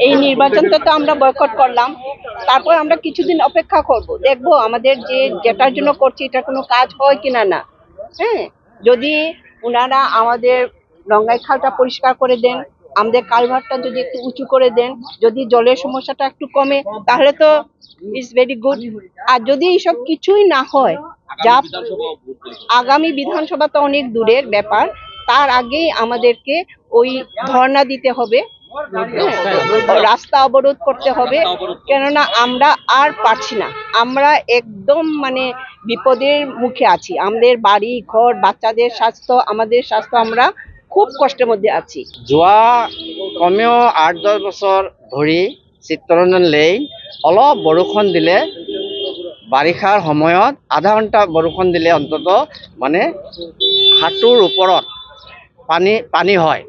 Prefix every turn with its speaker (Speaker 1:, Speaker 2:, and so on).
Speaker 1: এই নির্বাচনটা তো আমরা বয়কট করলাম, তারপর আমরা কিছুদিন অপেক্ষা করব, দেখবো আমাদের যেটার জন্য করছি এটা কোনো কাজ হয় কিনা না। হ্যাঁ, যদি ওনারা আমাদের রঙ্গাই খালটা পরিষ্কার করে দেন, আমাদের কালভার্টটা যদি একটু উঁচু করে দেন, যদি জলের সমস্যাটা একটু কমে, তাহলে তো ইটস ভেরি গুড। আর যদি এইসব কিছুই না হয়, যা আগামী বিধানসভা তো অনেক দূরের ব্যাপার, তার আগেই আমাদেরকে ওই ধর্ণা দিতে হবে, রাস্তা অবরোধ করতে হবে, কেননা আমরা আর পারছি না। আমরা একদম মানে বিপদের মুখে আছি। আমাদের বাড়ি ঘর, বাচ্চাদের স্বাস্থ্য, আমাদের স্বাস্থ্য, আমরা খুব কষ্টের মধ্যে আছি।
Speaker 2: যোৱা কমেও 8-10 বছৰ ধৰি চিত্তৰঞ্জন লেইন অলপ বৰষুণ দিলে, বাৰিষাৰ সময়ত আধা ঘণ্টা বৰষুণ দিলে অন্তত মানে হাঁটুৰ ওপৰত পানী হয়।